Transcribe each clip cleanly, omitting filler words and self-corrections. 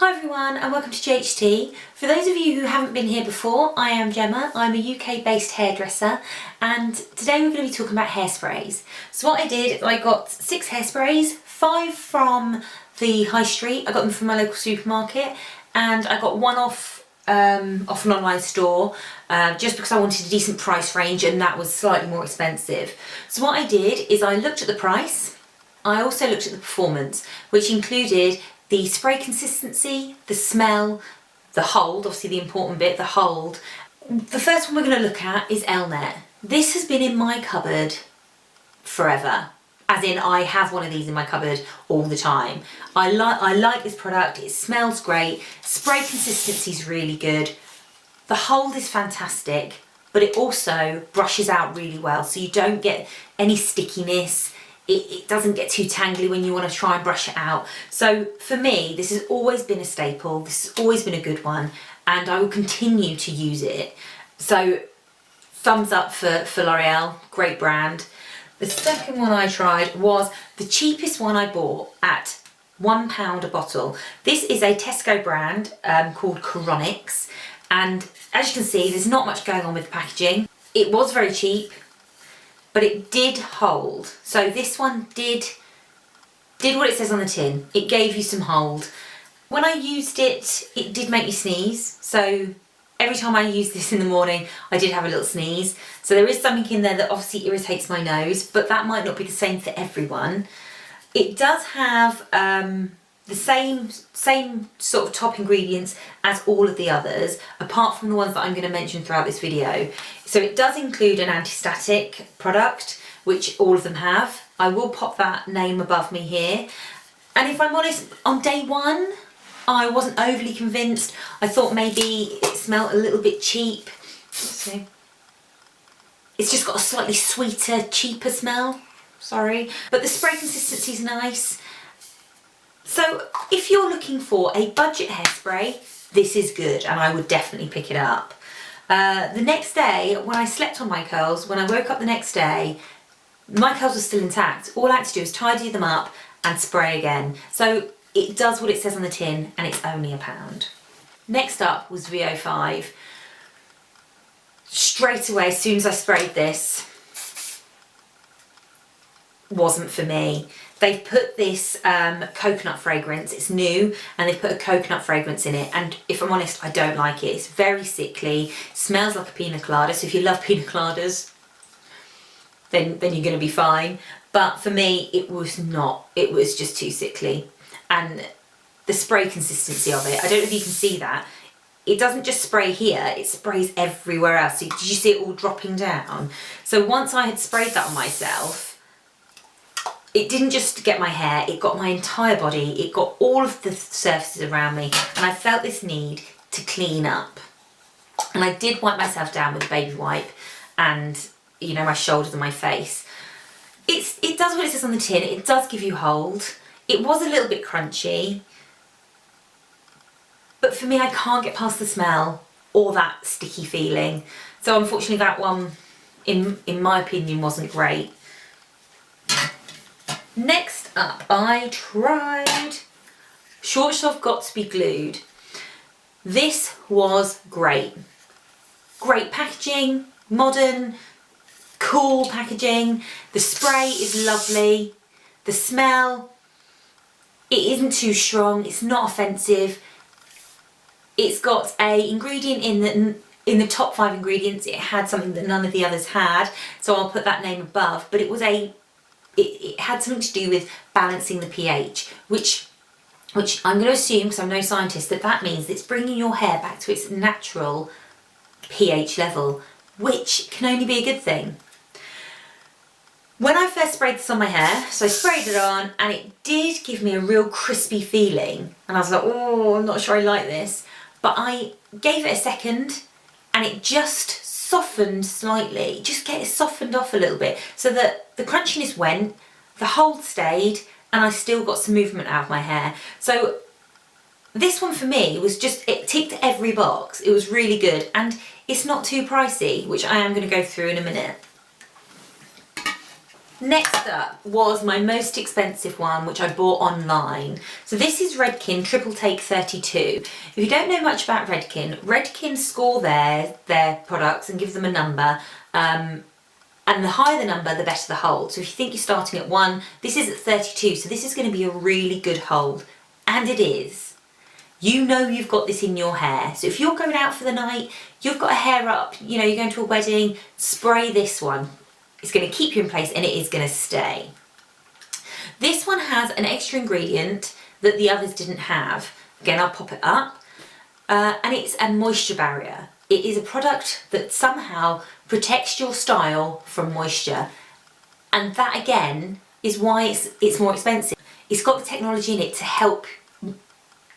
Hi everyone and welcome to GHT. For those of you who haven't been here before, I am Gemma. I'm a UK based hairdresser and today we're going to be talking about hairsprays. So what I did, I got 6 hairsprays, 5 from the high street, I got them from my local supermarket, and I got one off an online store just because I wanted a decent price range and that was slightly more expensive. So what I did is I looked at the price, I also looked at the performance, which included the spray consistency, the smell, the hold, obviously the important bit, the hold. The first one we're going to look at is Elnett. This has been in my cupboard forever. As in, I have one of these in my cupboard all the time. I like this product, it smells great, spray consistency is really good, the hold is fantastic, but it also brushes out really well, so you don't get any stickiness. It doesn't get too tangly when you want to try and brush it out. So for me, this has always been a staple, this has always been a good one, and I will continue to use it. So thumbs up for L'Oreal, great brand. The second one I tried was the cheapest one I bought at £1 a bottle. This is a Tesco brand called Keronics, and as you can see, there's not much going on with the packaging. It was very cheap, but it did hold. So this one did what it says on the tin. It gave you some hold. When I used it, it did make me sneeze. So every time I use this in the morning, I did have a little sneeze. So there is something in there that obviously irritates my nose, but that might not be the same for everyone. It does have the same sort of top ingredients as all of the others, apart from the ones that I'm going to mention throughout this video. So it does include an anti-static product, which all of them have. I will pop that name above me here. And if I'm honest, on day one, I wasn't overly convinced. I thought maybe it smelled a little bit cheap. So it's just got a slightly sweeter, cheaper smell. Sorry. But the spray consistency is nice. So if you're looking for a budget hairspray, this is good and I would definitely pick it up. The next day, when I slept on my curls, when I woke up the next day, my curls were still intact. All I had to do was tidy them up and spray again. So it does what it says on the tin and it's only £1. Next up was VO5. Straight away, as soon as I sprayed this, wasn't for me. They've put this coconut fragrance, it's new, and they've put a coconut fragrance in it, and if I'm honest, I don't like it. It's very sickly, smells like a pina colada, so if you love pina coladas, then you're going to be fine. But for me, it was not. It was just too sickly. And the spray consistency of it, I don't know if you can see that, it doesn't just spray here, it sprays everywhere else. So did you see it all dropping down? So once I had sprayed that on myself, it didn't just get my hair, it got my entire body, it got all of the surfaces around me, and I felt this need to clean up. And I did wipe myself down with a baby wipe and, you know, my shoulders and my face. It does what it says on the tin, it does give you hold. It was a little bit crunchy, but for me I can't get past the smell or that sticky feeling. So unfortunately that one, in my opinion, wasn't great. Next up, I tried Schwarzkopf Got2b Glued. This was great. Great packaging, modern, cool packaging. The spray is lovely. The smell, it isn't too strong, it's not offensive. It's got a ingredient in the top 5 ingredients, it had something that none of the others had, so I'll put that name above, but it was it had something to do with balancing the pH, which I'm going to assume, because I'm no scientist, that means it's bringing your hair back to its natural pH level, which can only be a good thing. When I first sprayed this on my hair, so I sprayed it on and it did give me a real crispy feeling, and I was like, oh, I'm not sure I like this, but I gave it a second and it just softened slightly, just get it softened off a little bit so that the crunchiness went, the hold stayed, and I still got some movement out of my hair. So this one for me was just, it ticked every box. It was really good and it's not too pricey, which I am going to go through in a minute. Next up was my most expensive one, which I bought online. So this is Redken Triple Take 32. If you don't know much about Redken score their products and give them a number. And the higher the number, the better the hold. So if you think you're starting at 1, this is at 32, so this is going to be a really good hold. And it is. You know you've got this in your hair. So if you're going out for the night, you've got a hair up, you know, you're going to a wedding, spray this one. It's going to keep you in place and it is going to stay. This one has an extra ingredient that the others didn't have. Again, I'll pop it up. And it's a moisture barrier. It is a product that somehow protects your style from moisture. And that again is why it's more expensive. It's got the technology in it to help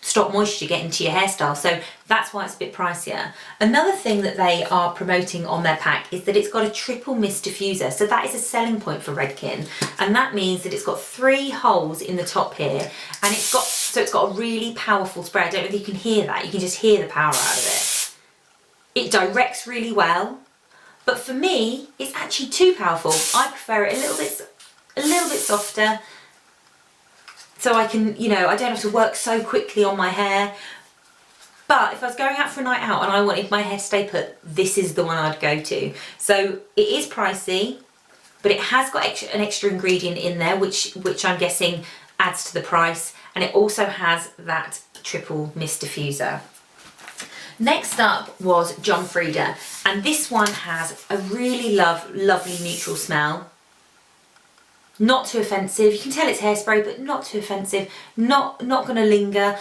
stop moisture getting to your hairstyle, so that's why it's a bit pricier. Another thing that they are promoting on their pack is that it's got a triple mist diffuser, so that is a selling point for Redken, and that means that it's got 3 holes in the top here, and it's got a really powerful spray. I don't know if you can hear that, you can just hear the power out of it. It directs really well, but for me it's actually too powerful. I prefer it a little bit softer, so I can, you know, I don't have to work so quickly on my hair. But if I was going out for a night out and I wanted my hair to stay put, this is the one I'd go to. So it is pricey, but it has got an extra ingredient in there, which I'm guessing adds to the price. And it also has that triple mist diffuser. Next up was John Frieda, and this one has a really lovely neutral smell. Not too offensive. You can tell it's hairspray, but not too offensive. Not going to linger,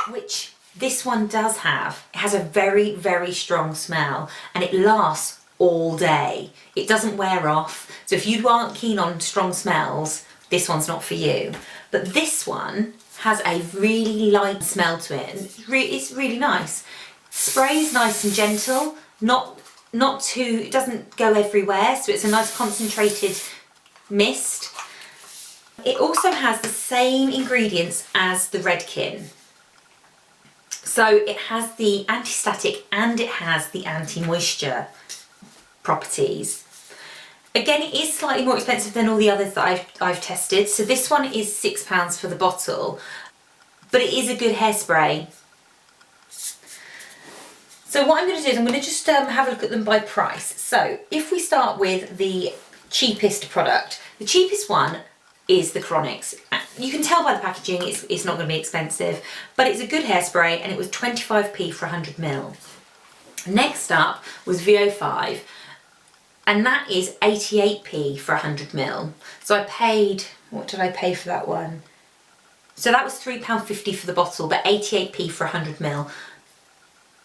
which this one does have. It has a very, very strong smell, and it lasts all day. It doesn't wear off. So if you aren't keen on strong smells, this one's not for you. But this one has a really light smell to it, and it's really nice. Sprays nice and gentle, not too. It doesn't go everywhere, so it's a nice concentrated mist. It also has the same ingredients as the Redken. So it has the anti-static and it has the anti-moisture properties. Again, it is slightly more expensive than all the others that I've tested. So this one is £6 for the bottle, but it is a good hairspray. So what I'm going to do is I'm going to just have a look at them by price. So if we start with the cheapest product, the cheapest one is the Keronics. You can tell by the packaging it's not going to be expensive, but it's a good hairspray and it was 25p for 100ml. Next up was VO5, and that is 88p for 100ml. So I paid, what did I pay for that one? So that was £3.50 for the bottle, but 88p for 100ml.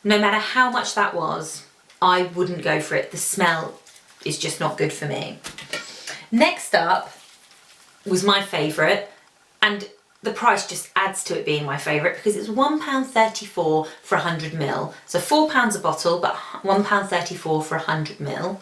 No matter how much that was, I wouldn't go for it. The smell is just not good for me. Next up was my favourite, and the price just adds to it being my favourite because it's £1.34 for 100ml. So £4 a bottle, but £1.34 for 100ml.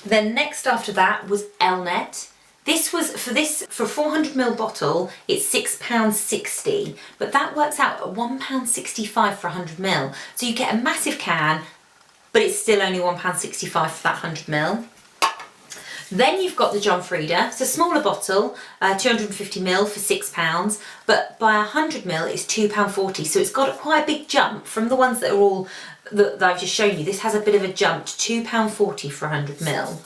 Then next after that was Elnett. This was, for 400ml bottle, it's £6.60, but that works out at £1.65 for 100ml. So you get a massive can, but it's still only £1.65 for that 100ml. Then you've got the John Frieda. It's a smaller bottle, 250ml for £6, but by 100ml it's £2.40. So it's got quite a big jump from the ones that are all that I've just shown you. This has a bit of a jump to £2.40 for 100ml.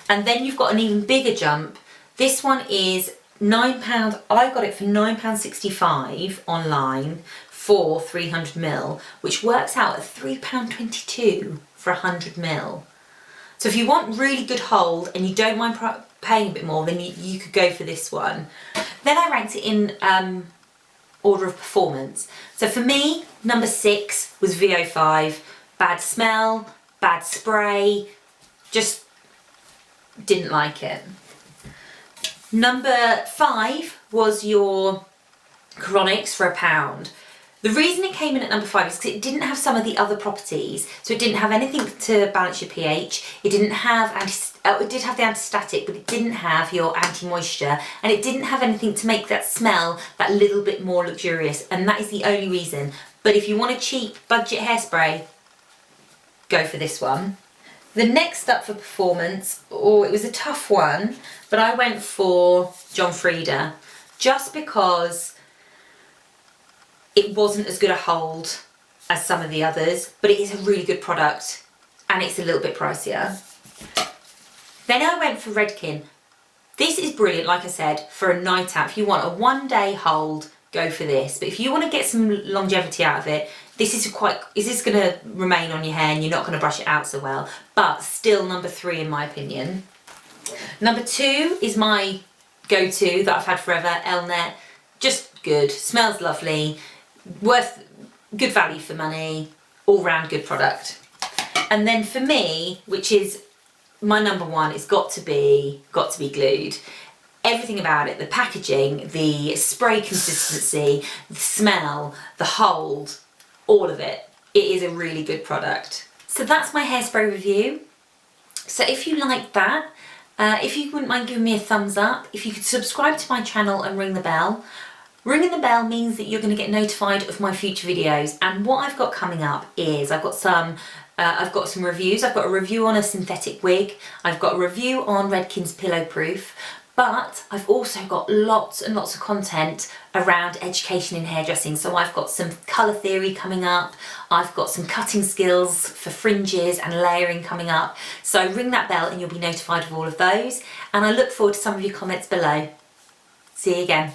And then you've got an even bigger jump. This one is £9. I got it for £9.65 online for 300ml, which works out at £3.22 for 100ml. So if you want really good hold and you don't mind paying a bit more, then you could go for this one. Then I ranked it in order of performance. So for me, number 6 was VO5. Bad smell, bad spray, just didn't like it. Number 5 was your Keronics for £1. The reason it came in at number 5 is because it didn't have some of the other properties. So it didn't have anything to balance your pH. It didn't have it did have the anti-static, but it didn't have your anti-moisture, and it didn't have anything to make that smell that little bit more luxurious. And that is the only reason. But if you want a cheap budget hairspray, go for this one. The next up for performance, it was a tough one, but I went for John Frieda, just because it wasn't as good a hold as some of the others, but it is a really good product and it's a little bit pricier. Then I went for Redken. This is brilliant, like I said, for a night out. If you want a 1-day hold, go for this. But if you want to get some longevity out of it, this is going to remain on your hair and you're not going to brush it out so well. But still number 3 in my opinion. Number 2 is my go-to that I've had forever, Elnett. Just good, smells lovely, good value for money, all-round good product. And then for me, which is my number 1, it's Got2b Glued. Everything about it, the packaging, the spray consistency, the smell, the hold, all of it. It is a really good product. So that's my hairspray review. So if you like that, if you wouldn't mind giving me a thumbs up, if you could subscribe to my channel and ring the bell. Ringing the bell means that you're going to get notified of my future videos, and what I've got coming up is I've got some reviews. I've got a review on a synthetic wig, I've got a review on Redken's Pillow Proof, but I've also got lots and lots of content around education in hairdressing. So I've got some colour theory coming up, I've got some cutting skills for fringes and layering coming up. So ring that bell and you'll be notified of all of those, and I look forward to some of your comments below. See you again.